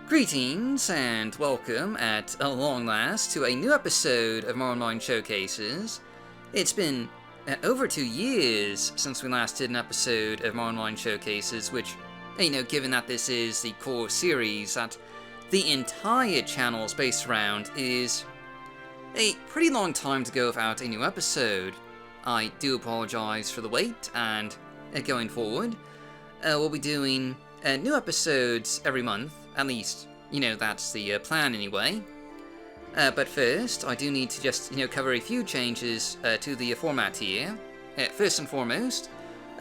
Greetings and welcome at long last to a new episode of Morrowind Showcases. It's been over 2 years since we last did an episode of Morrowind Showcases, which, given that this is the core series that the entire channel is based around, is a pretty long time to go without a new episode. I do apologize for the wait, and going forward, we'll be doing new episodes every month. At least, that's the plan anyway. But first, I do need to just, cover a few changes to the format here. First and foremost,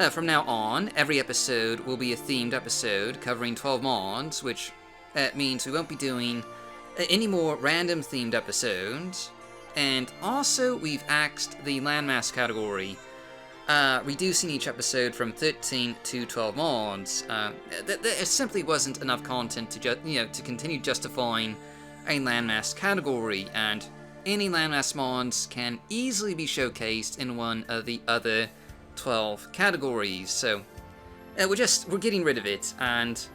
from now on, every episode will be a themed episode covering 12 mods, which means we won't be doing any more random themed episodes. And also, we've axed the landmass category, reducing each episode from 13 to 12 mods. There simply wasn't enough content to continue justifying a landmass category, and any landmass mods can easily be showcased in one of the other 12 categories. So we're getting rid of it. And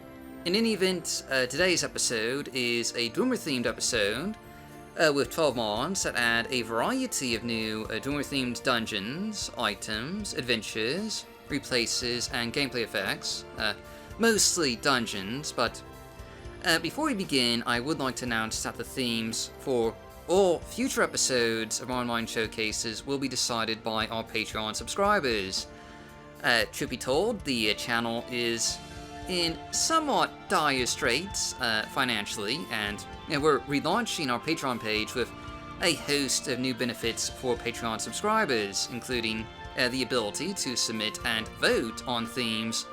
in any event, today's episode is a Dwemer themed episode. With 12 mods that add a variety of new Dwemer-themed dungeons, items, adventures, replaces, and gameplay effects. Mostly dungeons, but before we begin, I would like to announce that the themes for all future episodes of Morrowind Showcases will be decided by our Patreon subscribers. Truth be told, the channel is in somewhat dire straits financially, and we're relaunching our Patreon page with a host of new benefits for Patreon subscribers, including the ability to submit and vote on themes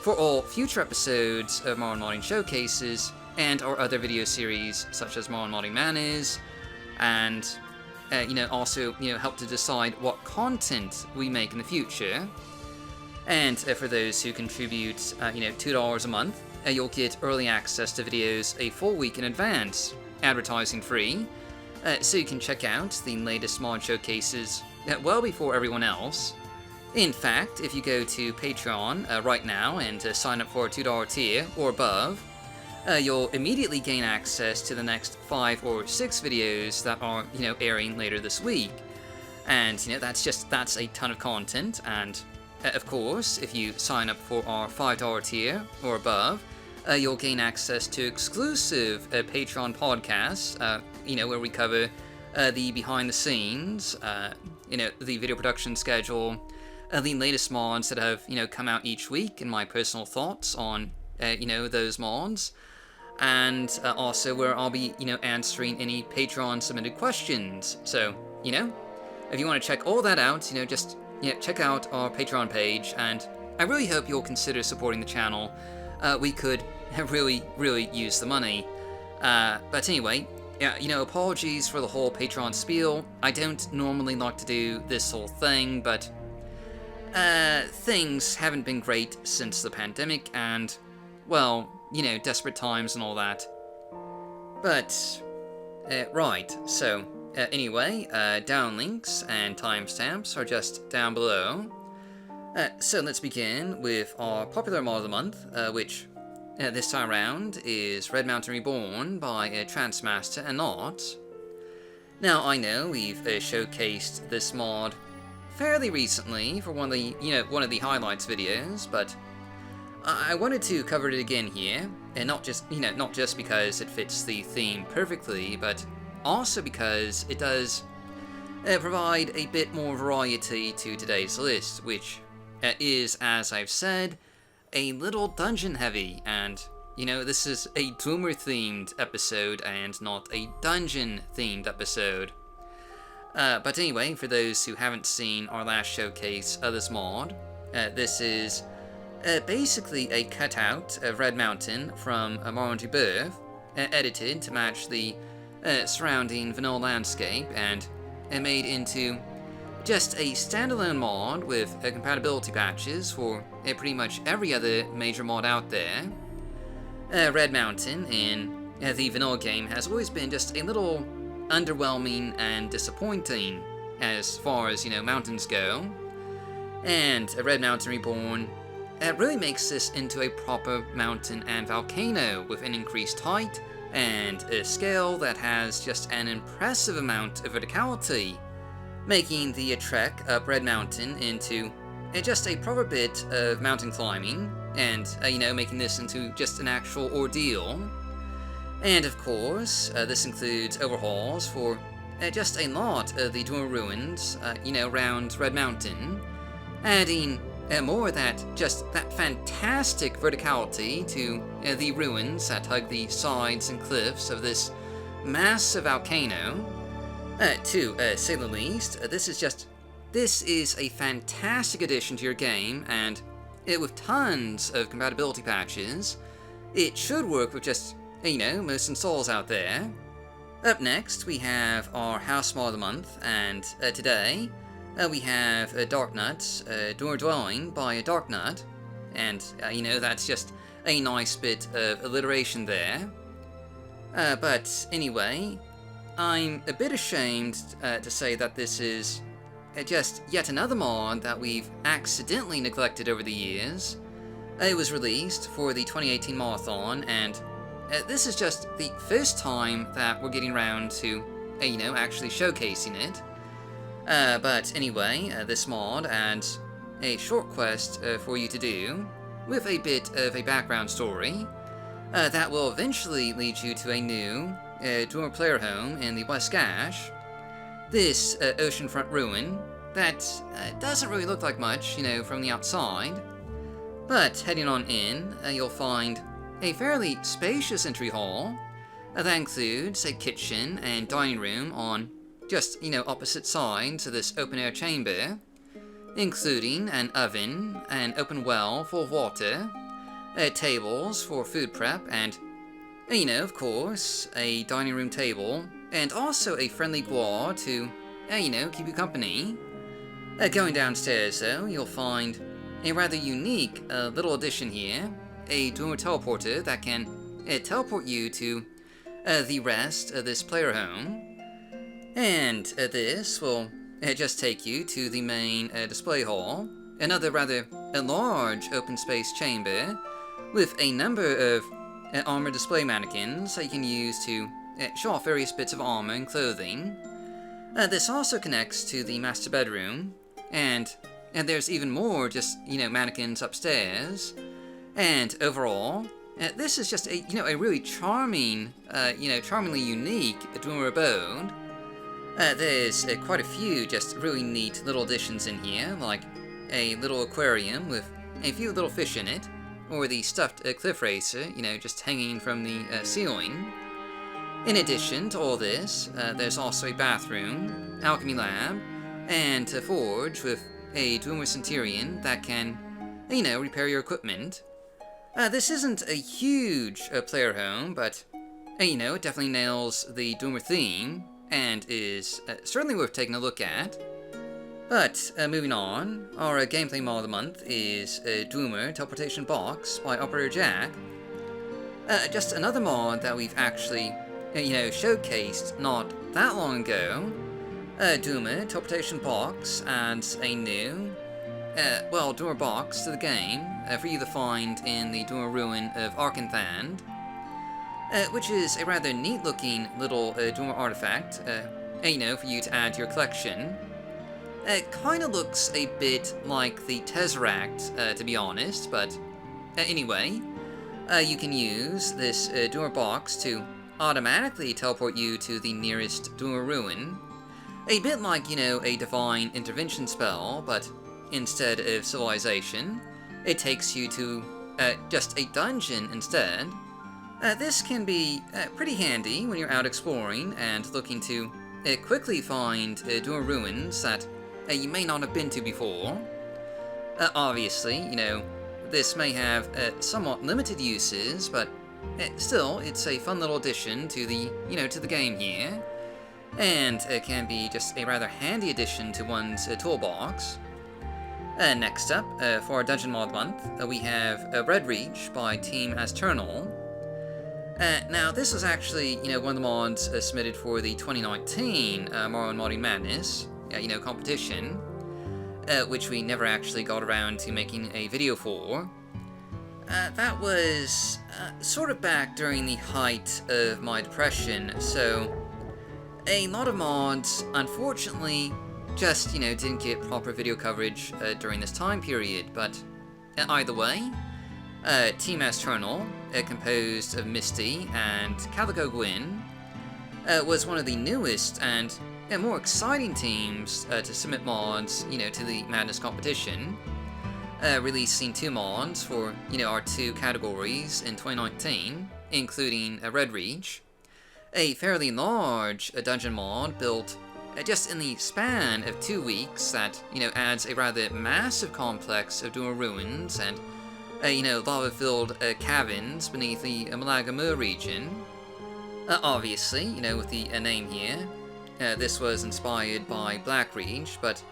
for all future episodes of Morrowind Showcases and our other video series such as Morrowind Manners, and also help to decide what content we make in the future. And for those who contribute, $2 a month, you'll get early access to videos a full week in advance, advertising free, so you can check out the latest mod showcases well before everyone else. In fact, if you go to Patreon right now and sign up for a $2 tier or above, you'll immediately gain access to the next 5 or 6 videos that are, airing later this week. And, that's a ton of content. And of course, if you sign up for our $5 tier or above, you'll gain access to exclusive Patreon podcasts, where we cover the behind the scenes, the video production schedule, the latest mods that have, come out each week, and my personal thoughts on, those mods, and also where I'll be, answering any Patreon submitted questions. So, if you want to check all that out, just check out our Patreon page, and I really hope you'll consider supporting the channel. We could really use the money. But anyway, apologies for the whole Patreon spiel. I don't normally like to do this whole thing, but things haven't been great since the pandemic, and, well, desperate times and all that. But, right, so, anyway, down links and timestamps are just down below. So let's begin with our popular mod of the month, which this time around is Mountain Reborn by Trancemaster and not. Now, I know we've showcased this mod fairly recently for one of the highlights videos, but I wanted to cover it again here, and not just because it fits the theme perfectly, but also because it does provide a bit more variety to today's list, which is, as I've said, a little dungeon heavy, and this is a Dwemer themed episode and not a dungeon themed episode. But anyway, for those who haven't seen our last showcase of this mod, this is basically a cutout of Red Mountain from Morrowind Rebirth, edited to match the surrounding vanilla landscape and made into just a standalone mod with compatibility patches for pretty much every other major mod out there. Red Mountain in the vanilla game has always been just a little underwhelming and disappointing as far as, mountains go. And Red Mountain Reborn really makes this into a proper mountain and volcano with an increased height and a scale that has just an impressive amount of verticality, making the trek up Red Mountain into just a proper bit of mountain climbing, and, making this into just an actual ordeal. And of course, this includes overhauls for just a lot of the Dwemer ruins, around Red Mountain, adding more of that fantastic verticality to the ruins that hug the sides and cliffs of this massive volcano. To say the least, this is a fantastic addition to your game, and with tons of compatibility patches, it should work with just, most installs out there. Up next, we have our House Mod of the Month, and today, we have Darknut, Dwemer Dwelling by Darknut, and, that's just a nice bit of alliteration there. But anyway, I'm a bit ashamed to say that this is just yet another mod that we've accidentally neglected over the years. It was released for the 2018 Marathon, and this is just the first time that we're getting around to, actually showcasing it. But anyway, this mod adds a short quest for you to do, with a bit of a background story, that will eventually lead you to a new Dwemer player home in the West Gash. This oceanfront ruin that doesn't really look like much, from the outside. But heading on in, you'll find a fairly spacious entry hall that includes a kitchen and dining room on just, opposite sides of this open-air chamber, including an oven, an open well full of water, tables for food prep, and, of course, a dining room table, and also a friendly Guar to, keep you company. Going downstairs, though, you'll find a rather unique little addition here, a Dwemer teleporter that can teleport you to the rest of this player home. And this will just take you to the main display hall, another rather large open space chamber with a number of armor display mannequins that you can use to show off various bits of armor and clothing. This also connects to the master bedroom, and there's even more just, mannequins upstairs. And overall, this is just a really charming, charmingly unique Dwemer abode. There's quite a few just really neat little additions in here, like a little aquarium with a few little fish in it, or the stuffed cliff racer, just hanging from the ceiling. In addition to all this, there's also a bathroom, alchemy lab, and a forge with a Dwemer Nchyren that can, repair your equipment. This isn't a huge player home, but, it definitely nails the Dwemer theme, and is certainly worth taking a look at. But, moving on, our gameplay mod of the month is Dwemer Teleportation Box by OperatorJack. Just another mod that we've actually, showcased not that long ago. Dwemer Teleportation Box adds a new, Dwemer box to the game for you to find in the Dwemer ruin of Arkanthan, which is a rather neat-looking little Dwemer artifact, for you to add to your collection. It kind of looks a bit like the Tesseract, to be honest, but anyway, you can use this Dwemer box to automatically teleport you to the nearest Dwemer ruin, a bit like, a divine intervention spell, but instead of civilization, it takes you to just a dungeon instead. This can be pretty handy when you're out exploring and looking to quickly find Dwemer ruins that you may not have been to before. Obviously, this may have somewhat limited uses, but still, it's a fun little addition to the, to the game here, and it can be just a rather handy addition to one's toolbox. Next up, for our Dungeon Mod Month, we have Redreach by Team Azturnal. Now, this was actually, one of the mods submitted for the 2019 Morrowind Modding Madness, competition, which we never actually got around to making a video for. That was sort of back during the height of my depression, so a lot of mods, unfortunately, just, didn't get proper video coverage during this time period, but either way, Team Azturnal, composed of Misty and Calico Gwyn, was one of the newest and more exciting teams to submit mods, to the Madness competition, releasing 2 mods for, our 2 categories in 2019, including Redreach, a fairly large dungeon mod built just in the span of 2 weeks that, adds a rather massive complex of Dwemer ruins and, lava-filled caverns beneath the Malagamur region. Obviously, with the name here, this was inspired by Blackreach, but,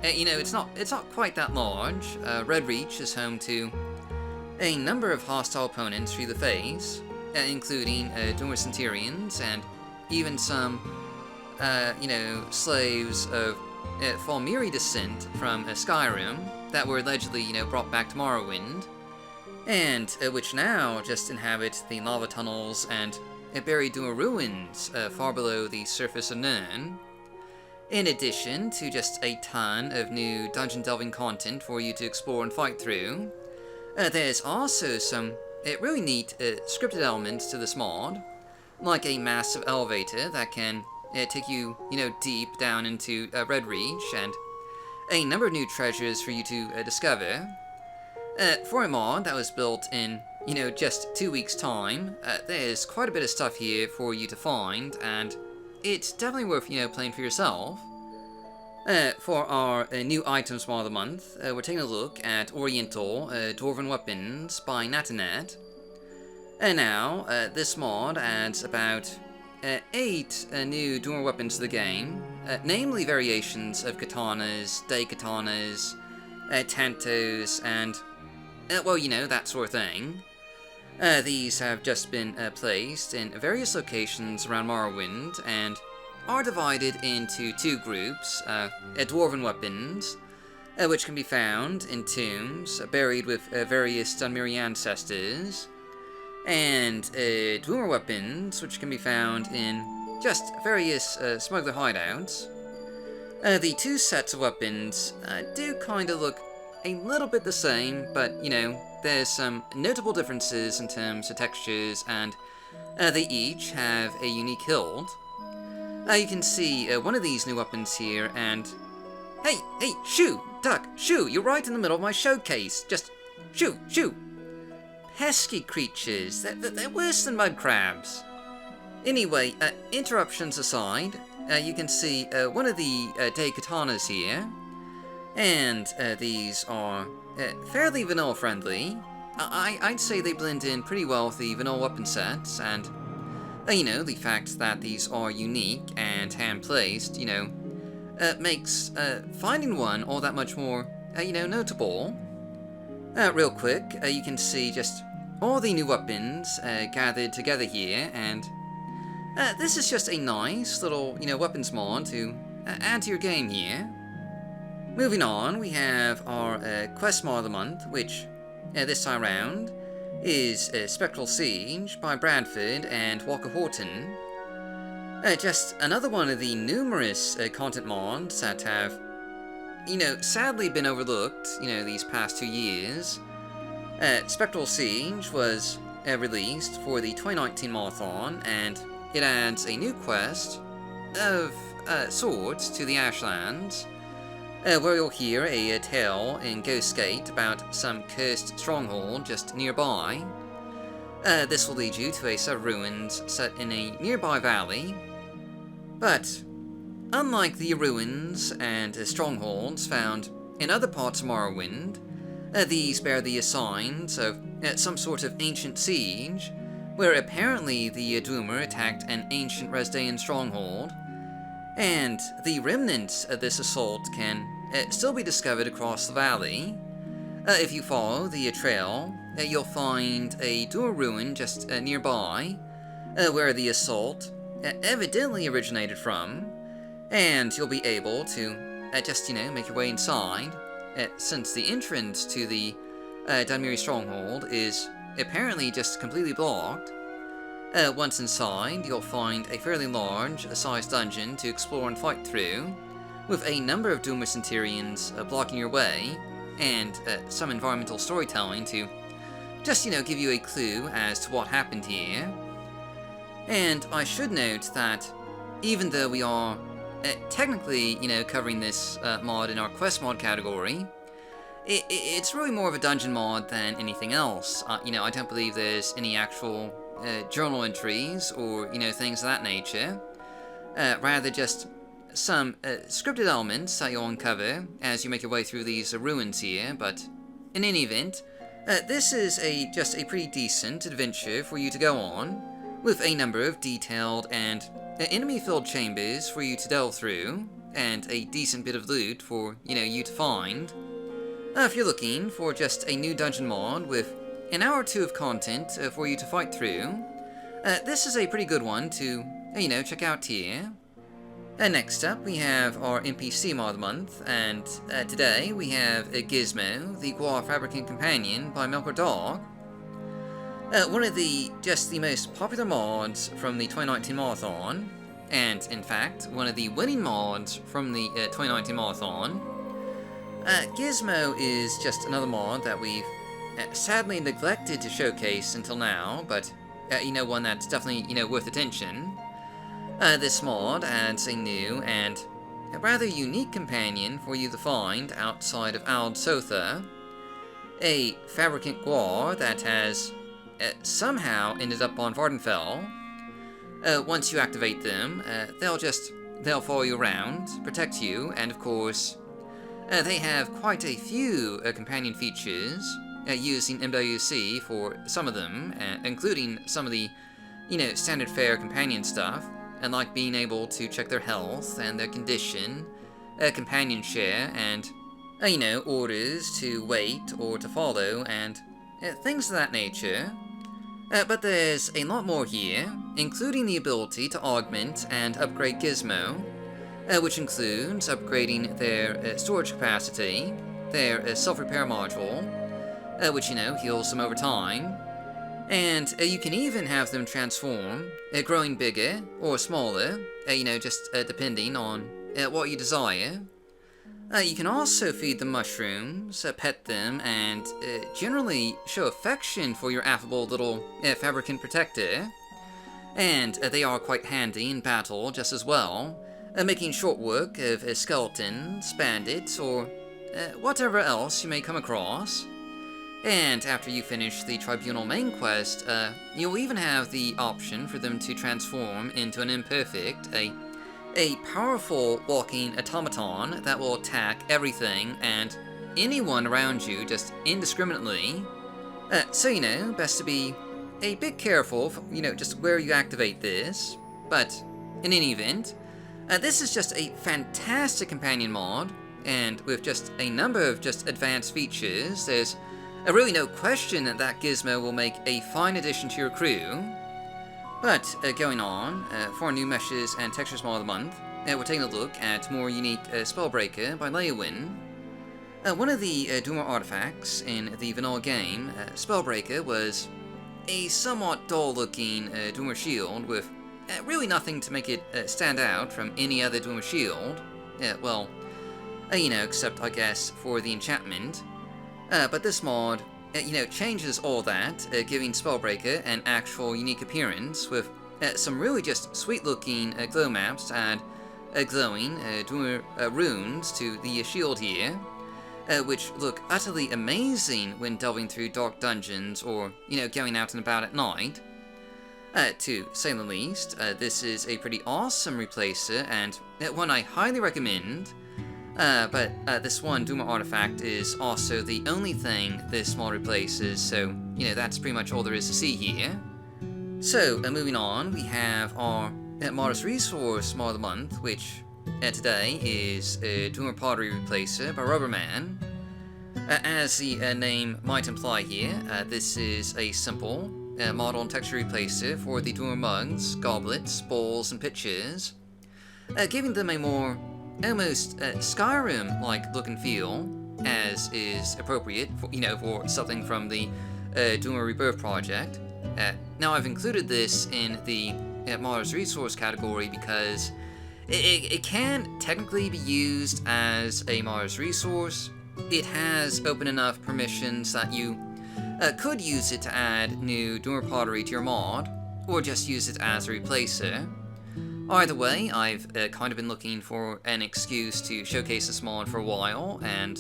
it's not quite that large. Redreach is home to a number of hostile opponents through the face, including Dwemer Centurions and even some slaves of Falmiri descent from Skyrim that were allegedly, brought back to Morrowind, and which now just inhabit the lava tunnels and buried Dwemer ruins far below the surface of Nirn. In addition to just a ton of new dungeon delving content for you to explore and fight through, there's also some really neat scripted elements to this mod, like a massive elevator that can take you, deep down into Redreach, and a number of new treasures for you to discover. For a mod that was built in, just 2 weeks' time, there's quite a bit of stuff here for you to find, and it's definitely worth, playing for yourself. For our new items mod of the month, we're taking a look at Oriental Dwarven weapons by Natinnet. And now, this mod adds about 8 new Dwemer weapons to the game, namely variations of katanas, daikatanas, tantos, and, that sort of thing. These have just been placed in various locations around Morrowind, and are divided into 2 groups, Dwarven weapons, which can be found in tombs buried with various Dunmeri ancestors, and Dwemer weapons, which can be found in just various smuggler hideouts. The 2 sets of weapons do kind of look a little bit the same, but, there's some notable differences in terms of textures, and they each have a unique hilt. You can see one of these new weapons here, and... Hey, shoo! Duck, shoo! You're right in the middle of my showcase! Just shoo! Pesky creatures, they're worse than mud crabs. Anyway, interruptions aside, you can see one of the day katanas here, and these are fairly vanilla friendly. I'd say they blend in pretty well with the vanilla weapon sets, and the fact that these are unique and hand-placed, makes finding one all that much more, notable. Real quick, you can see just all the new weapons gathered together here, and this is just a nice little, weapons mod to add to your game here. Moving on, we have our quest mod of the month, which, this time around, is Spectral Siege by Bradford and Walker Horton. Just another one of the numerous content mods that have, sadly been overlooked, these past 2 years. Spectral Siege was released for the 2019 Modathon, and it adds a new quest of sorts to the Ashlands, where you'll hear a tale in Ghostgate about some cursed stronghold just nearby. This will lead you to a set of ruins set in a nearby valley. But, unlike the ruins and strongholds found in other parts of Morrowind, these bear the signs of some sort of ancient siege, where apparently the Dwemer attacked an ancient Resdaean stronghold, and the remnants of this assault can still be discovered across the valley. If you follow the trail, you'll find a Dwemer ruin just nearby, where the assault evidently originated from, and you'll be able to just, make your way inside, since the entrance to the Dunmeri stronghold is apparently just completely blocked. Once inside, you'll find a fairly large-sized dungeon to explore and fight through, with a number of Dwemer Centurions blocking your way, and some environmental storytelling to just, give you a clue as to what happened here. And I should note that even though we are technically, covering this mod in our quest mod category, it's really more of a dungeon mod than anything else. I don't believe there's any actual journal entries or, things of that nature. Rather just some scripted elements that you'll uncover as you make your way through these ruins here, but in any event, this is just a pretty decent adventure for you to go on, with a number of detailed and enemy-filled chambers for you to delve through, and a decent bit of loot for, you to find. If you're looking for just a new dungeon mod with an hour or two of content for you to fight through, this is a pretty good one to, check out here. Next up, we have our NPC mod of the month, and today we have Gizmo, the Guar Fabricant Companion by Melchior. One of the most popular mods from the 2019 Marathon, and in fact, one of the winning mods from the 2019 Marathon. Gizmo is just another mod that we've sadly neglected to showcase until now, but one that's definitely, worth attention. This mod adds a new and a rather unique companion for you to find outside of Ald Sotha, a Fabricant Guar that has somehow ended up on Vardenfell. Once you activate them, they'll follow you around, protect you, and of course, they have quite a few companion features, using MWC for some of them, including some of the, standard fare companion stuff, and like being able to check their health and their condition, companion share, and, orders to wait or to follow, and things of that nature. But there's a lot more here, including the ability to augment and upgrade Gizmo, which includes upgrading their storage capacity, their self-repair module, which, heals them over time, and you can even have them transform, growing bigger or smaller, just depending on what you desire. You can also feed them mushrooms, pet them, and generally show affection for your affable little Fabricant protector. And they are quite handy in battle just as well, making short work of skeletons, bandits, or whatever else you may come across. And after you finish the Tribunal main quest, you'll even have the option for them to transform into an imperfect, a powerful walking automaton that will attack everything and anyone around you just indiscriminately. So, best to be a bit careful, just where you activate this. But in any event, this is just a fantastic companion mod, and with just a number of just advanced features, there's really no question that Gizmo will make a fine addition to your crew. But going on, for our new meshes and textures mod of the month, we're taking a look at more unique Spellbreaker by Leowyn. One of the Dwemer artifacts in the vanilla game, Spellbreaker, was a somewhat dull-looking Dwemer shield with really nothing to make it stand out from any other Dwemer shield. Well, except, I guess, for the enchantment. But this mod, changes all that, giving Spellbreaker an actual unique appearance with some really just sweet-looking glow maps to add glowing Dwemer runes to the shield here, which look utterly amazing when delving through dark dungeons or, going out and about at night. To say the least, this is a pretty awesome replacer and one I highly recommend. But this one Dwemer artifact is also the only thing this mod replaces, so, that's pretty much all there is to see here. So, moving on, we have our modest resource mod of the month, which today is Dwemer Pottery Replacer by Rubberman. As the name might imply here, this is a simple model and texture replacer for the Dwemer mugs, goblets, bowls, and pitchers, giving them a more almost Skyrim-like look and feel, as is appropriate for, for something from the Dwemer Rebirth project. Now I've included this in the modest resource category because it can technically be used as a modest resource. It has open enough permissions that you could use it to add new Dwemer pottery to your mod, or just use it as a replacer. Either way, I've kind of been looking for an excuse to showcase this mod for a while, and,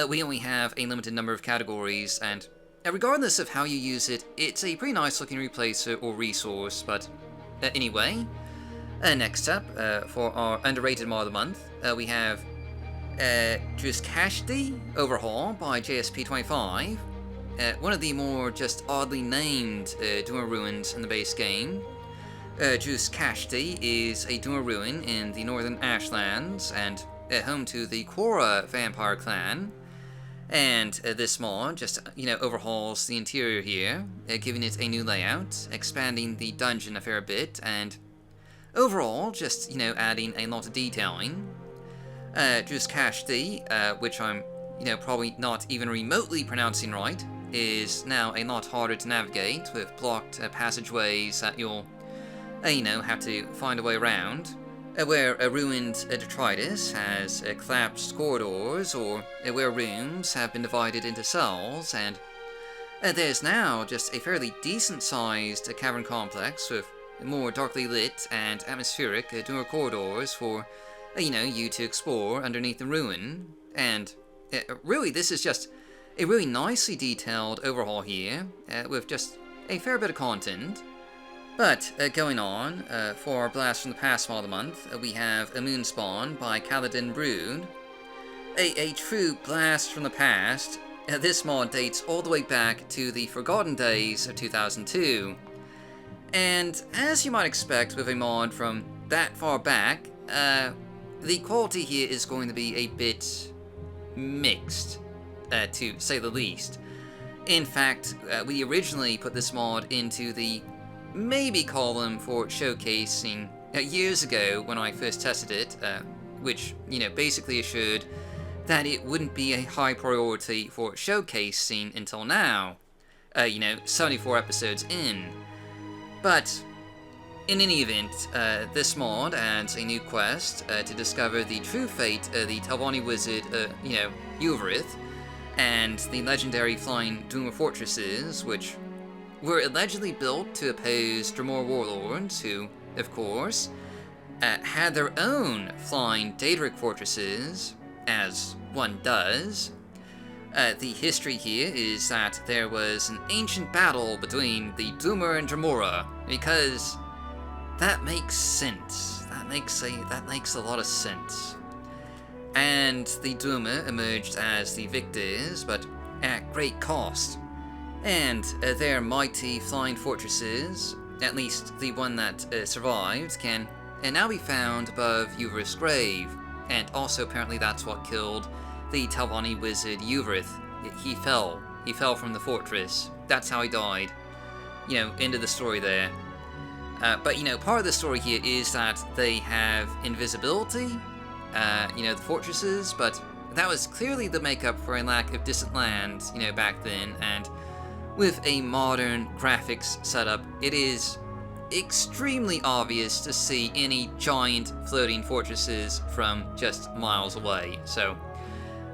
we only have a limited number of categories, and regardless of how you use it, it's a pretty nice looking replacer or resource. But anyway, next up, for our underrated mod of the month, we have Druscashti Overhaul by JSP25, one of the more just oddly named Dwemer ruins in the base game. Druscashti is a Dwemer ruin in the northern Ashlands, and home to the Guar vampire clan. And this mod just, overhauls the interior here, giving it a new layout, expanding the dungeon a fair bit, and overall just, adding a lot of detailing. Druscashti, which I'm, probably not even remotely pronouncing right, is now a lot harder to navigate, with blocked passageways that you'll, have to find a way around. Where a ruined detritus has collapsed corridors, or where rooms have been divided into cells, and there's now just a fairly decent-sized cavern complex with more darkly lit and atmospheric Dwemer corridors for, you to explore underneath the ruin. And really, this is just a really nicely detailed overhaul here, with just a fair bit of content. But, going on, for our Blast from the Past mod of the month, we have a Moonspawn by Kaladin Brood. A true blast from the past. This mod dates all the way back to the forgotten days of 2002. And, as you might expect with a mod from that far back, the quality here is going to be a bit mixed, to say the least. In fact, we originally put this mod into the maybe column for showcasing years ago when I first tested it, which, basically assured that it wouldn't be a high priority for showcasing until now, 74 episodes in. But, in any event, this mod adds a new quest to discover the true fate of the Telvanni wizard, Uvrith, and the legendary flying Dwemer fortresses, which were allegedly built to oppose Dremor warlords who, of course, had their own flying Dahrk fortresses, as one does. The history here is that there was an ancient battle between the Dwemer and Dremora, because that makes sense. That makes a lot of sense. And the Dwemer emerged as the victors, but at great cost. And their mighty flying fortresses, at least the one that survived, can now be found above Uvrith's grave. And also apparently that's what killed the Telvanni wizard Uvrith. He fell from the fortress. That's how he died. End of the story there. But part of the story here is that they have invisibility, the fortresses, but that was clearly the makeup for a lack of distant land, back then, and with a modern graphics setup, it is extremely obvious to see any giant floating fortresses from just miles away. So,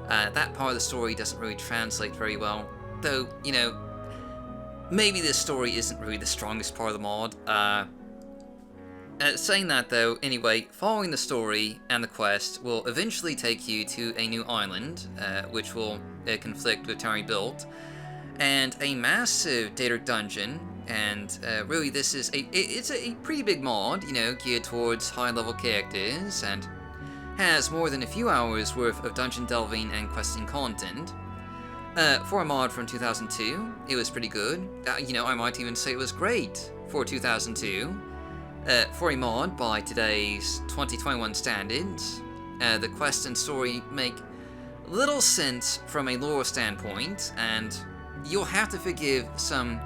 that part of the story doesn't really translate very well. Though, maybe this story isn't really the strongest part of the mod. Saying that though, anyway, following the story and the quest will eventually take you to a new island, which will conflict with Terry built, and a massive Dahrk dungeon, and really this is it's a pretty big mod, geared towards high-level characters, and has more than a few hours worth of dungeon delving and questing content. For a mod from 2002, it was pretty good. I might even say it was great for 2002. For a mod by today's 2021 standards, the quest and story make little sense from a lore standpoint, and you'll have to forgive some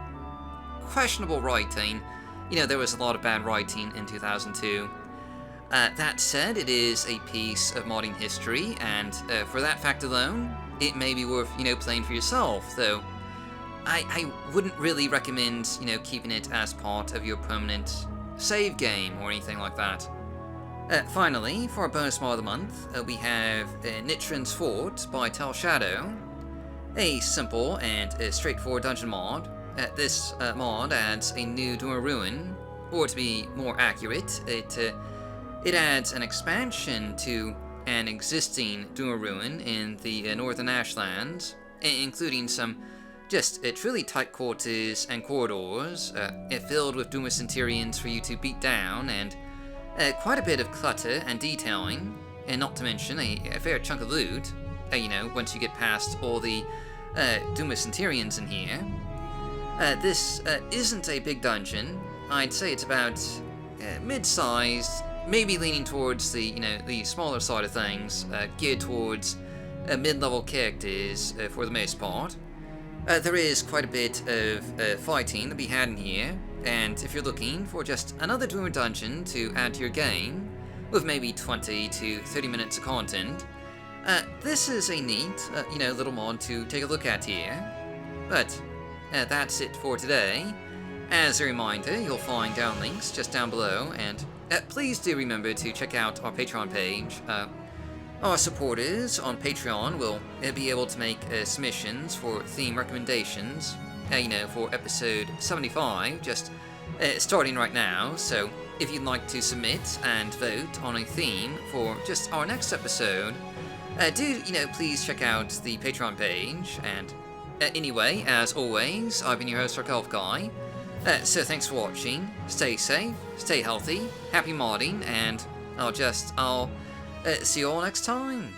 questionable writing. There was a lot of bad writing in 2002. That said, it is a piece of modding history, and for that fact alone, it may be worth, playing for yourself, though I wouldn't really recommend, keeping it as part of your permanent save game or anything like that. Finally, for our bonus mod of the month, we have Nchyren's Fort by Tell Shadow, a simple and straightforward dungeon mod. This mod adds a new Dwemer ruin, or to be more accurate, it adds an expansion to an existing Dwemer ruin in the Northern Ashlands, including some just truly tight quarters and corridors, filled with Dwemer Centurions for you to beat down, and quite a bit of clutter and detailing, and not to mention a fair chunk of loot, once you get past all the Dwemer Centurions in here. This isn't a big dungeon. I'd say it's about mid-sized, maybe leaning towards the smaller side of things, geared towards mid-level characters for the most part. There is quite a bit of fighting to be had in here, and if you're looking for just another Dwemer dungeon to add to your game, with maybe 20 to 30 minutes of content, this is a neat, little mod to take a look at here. But that's it for today. As a reminder, you'll find down links just down below, and please do remember to check out our Patreon page. Our supporters on Patreon will be able to make submissions for theme recommendations, for episode 75, just starting right now. So if you'd like to submit and vote on a theme for just our next episode, do, please check out the Patreon page. And anyway, as always, I've been your host, Dark Elf Guy. So thanks for watching, stay safe, stay healthy, happy modding, and I'll see you all next time.